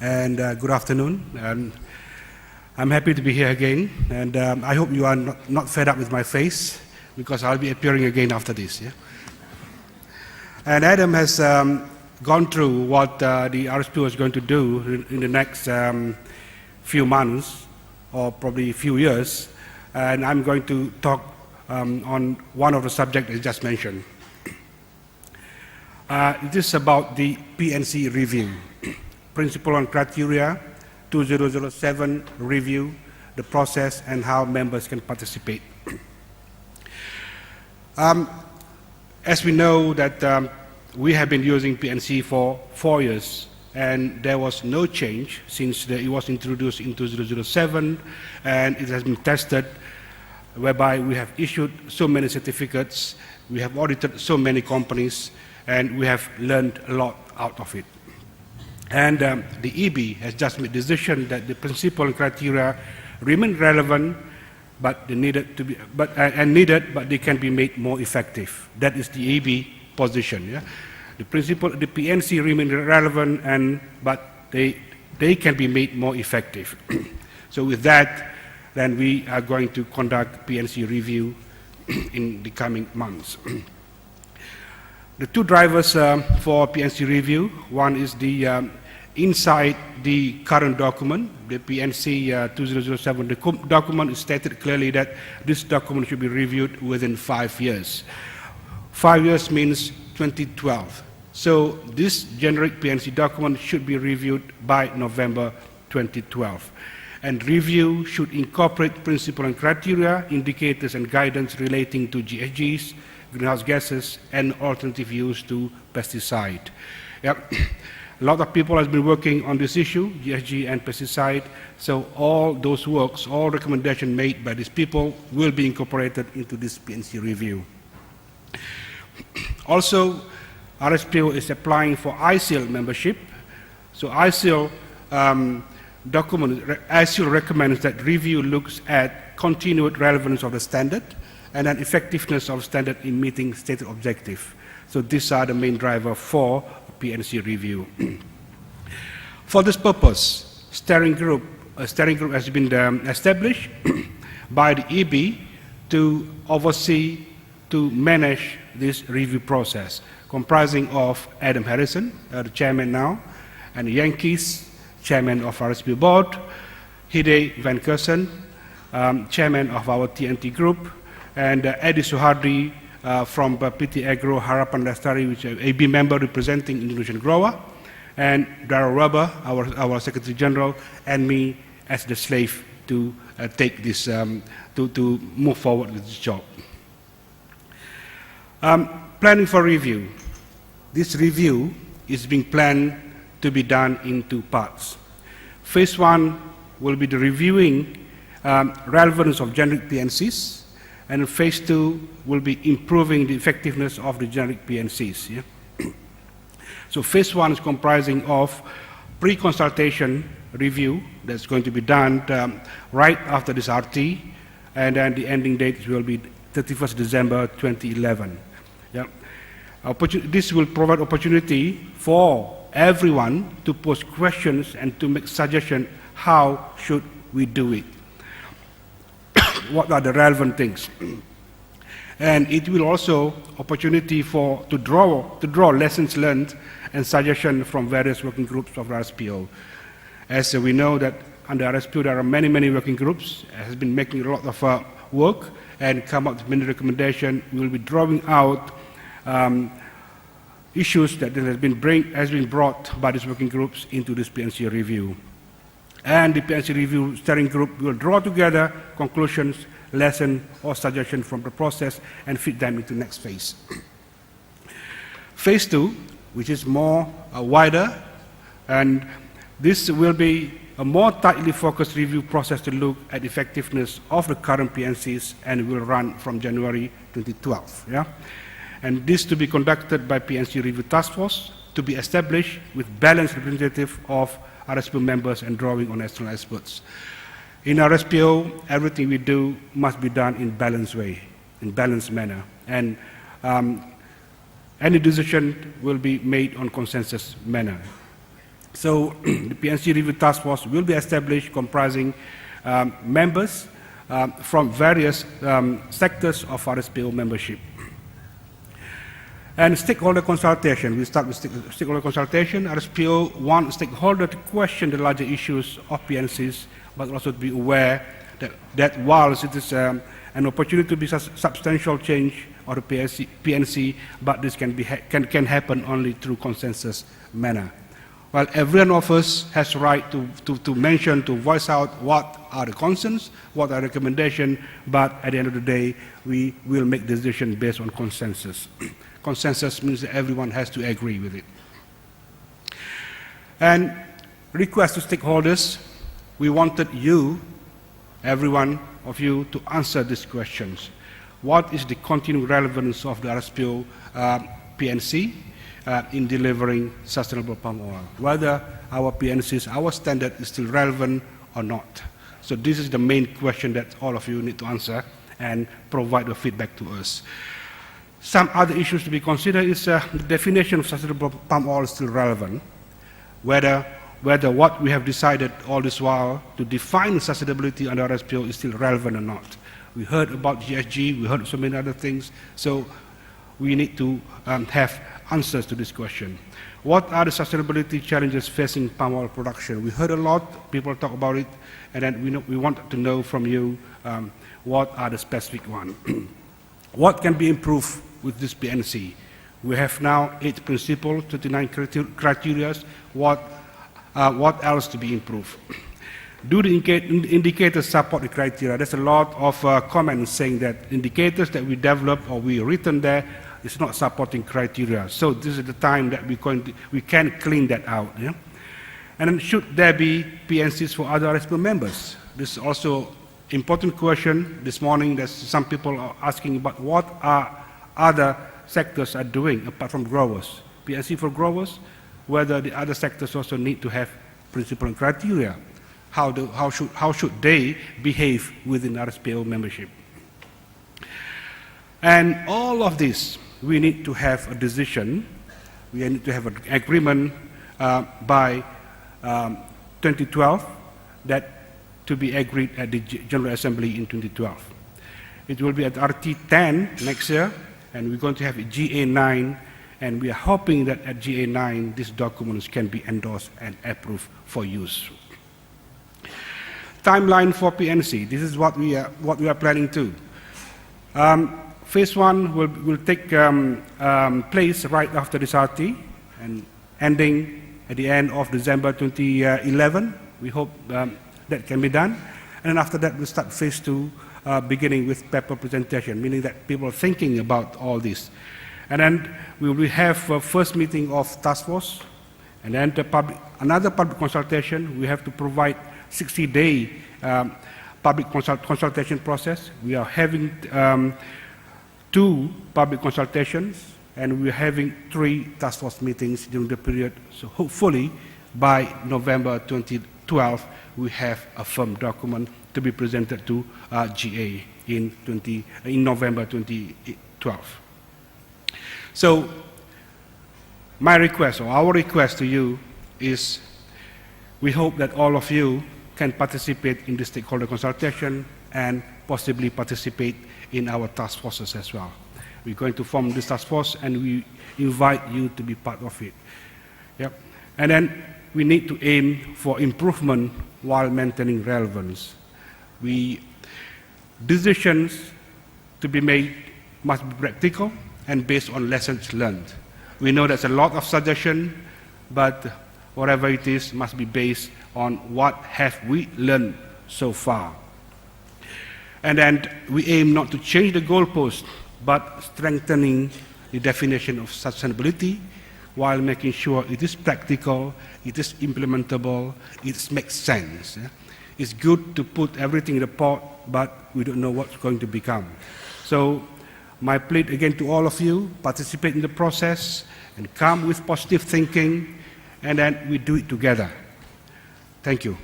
and good afternoon. I'm happy to be here again, and I hope you are not fed up with my face, because I'll be appearing again after this. Yeah? And Adam has gone through what the RSPO is going to do in the next few months, or probably a few years, and I'm going to talk on one of the subjects I just mentioned. This is about the PNC review, Principle and Criteria 2007 review, the process and how members can participate. As we know that we have been using PNC for 4 years, and there was no change since it was introduced in 2007, and it has been tested, whereby we have issued so many certificates, we have audited so many companies, and we have learned a lot out of it. And the EB has just made a decision that the principle and criteria remain relevant, but they needed to be, but they can be made more effective. That is the EB position. Yeah? The principle, the PNC remain relevant, but they can be made more effective. So with that, then we are going to conduct PNC review in the coming months. The two drivers for PNC review, one is the inside the current document, the PNC 2007, the document is stated clearly that this document should be reviewed within 5 years. 5 years means 2012. So this generic PNC document should be reviewed by November 2012. And review should incorporate principle and criteria, indicators and guidance relating to GHGs, greenhouse gases, and alternative use to pesticide. Yep. A lot of people have been working on this issue, GHG and pesticide, so all those works, all recommendations made by these people will be incorporated into this PNC review. Also, RSPO is applying for ISIL membership. So ISIL ISIL recommends that review looks at continued relevance of the standard and an effectiveness of standard in meeting stated objective. So these are the main driver for PNC review. For this purpose, a steering group has been established by the EB to oversee, to manage this review process, comprising of Adam Harrison, the chairman now, and Yankees, chairman of RSPO board, Hide Van Kersen, chairman of our TNT group, and Eddie Suhardi from PT Agro Harapan Lestari, which is an AB member representing Indonesian grower, and Darryl Rubber, our Secretary General, and me as the slave to take this, to move forward with this job. Planning for review. This review is being planned to be done in 2 parts. Phase 1 will be the reviewing relevance of generic PNCs, and phase 2 will be improving the effectiveness of the generic PNCs. Yeah? So phase 1 is comprising of pre-consultation review that's going to be done right after this RT, and then the ending date will be 31st December 2011. Yeah? This will provide opportunity for everyone to pose questions and to make suggestions how should we do it. What are the relevant things? And it will also opportunity to draw lessons learned and suggestions from various working groups of RSPO. As we know that under RSPO there are many working groups, has been making a lot of work and come up with many recommendations. We will be drawing out issues that has been brought by these working groups into this PNC review. And the PNC review steering group will draw together conclusions, lessons, or suggestions from the process and feed them into next phase. Phase 2, which is more wider, and this will be a more tightly focused review process to look at effectiveness of the current PNCs, and will run from January 2012. Yeah? And this to be conducted by PNC Review Task Force, to be established with balanced representative of RSPO members and drawing on external experts. In RSPO, everything we do must be done in balanced way, in balanced manner, and any decision will be made on consensus manner. So the PNC Review Task Force will be established comprising members from various sectors of RSPO membership. And stakeholder consultation, we start with stakeholder consultation. RSPO wants stakeholders to question the larger issues of PNCs, but also to be aware that whilst it is an opportunity to be substantial change of the PNC, but this can happen only through consensus manner. Well, every one of us has the right to mention, to voice out what are the concerns, what are the recommendations, but at the end of the day, we will make decisions based on consensus. Consensus means that everyone has to agree with it. And request to stakeholders, we wanted you, every one of you, to answer these questions. What is the continued relevance of the RSPO PNC in delivering sustainable palm oil? Whether our PNCs, our standard is still relevant or not. So this is the main question that all of you need to answer and provide the feedback to us. Some other issues to be considered is the definition of sustainable palm oil is still relevant, whether what we have decided all this while to define sustainability under RSPO is still relevant or not. We heard about GSG, we heard so many other things, so we need to have answers to this question. What are the sustainability challenges facing palm oil production? We heard a lot, people talk about it, and then we want to know from you what are the specific ones. What can be improved with this PNC? We have now 8 principles, 29 criteria. What else to be improved? Do the indicators support the criteria? There's a lot of comments saying that indicators that we develop or we written there is not supporting criteria. So this is the time that we can clean that out. Yeah? And then should there be PNCs for other RSPO members? This is also important question. This morning there's some people are asking about what are other sectors are doing apart from growers. PNC for growers, whether the other sectors also need to have principle and criteria. How should they behave within RSPO membership? And all of this, we need to have a decision, we need to have an agreement by 2012 that to be agreed at the General Assembly in 2012. It will be at RT10 next year, and we're going to have a GA9, and we are hoping that at GA9 these documents can be endorsed and approved for use. Timeline for PNC, this is what we are planning to. Phase 1 will take place right after this RT, and ending at the end of December 2011. We hope that can be done. And then after that, we'll start phase 2, beginning with paper presentation, meaning that people are thinking about all this. And then we will have a first meeting of task force, and then another public consultation. We have to provide 60-day public consultation process. We are having 2 public consultations, and we're having 3 task force meetings during the period. So hopefully by November 2012, we have a firm document to be presented to GA in November 2012. So my request, or our request to you is, we hope that all of you can participate in the stakeholder consultation and possibly participate in our task forces as well. We're going to form this task force, and we invite you to be part of it. Yep. And then we need to aim for improvement while maintaining relevance. Decisions to be made must be practical and based on lessons learned. We know there's a lot of suggestion, but whatever it is must be based on what have we learned so far. And then we aim not to change the goalpost, but strengthening the definition of sustainability while making sure it is practical, it is implementable, it makes sense. It's good to put everything in the pot, but we don't know what's going to become. So my plea again to all of you, participate in the process and come with positive thinking, and then we do it together. Thank you.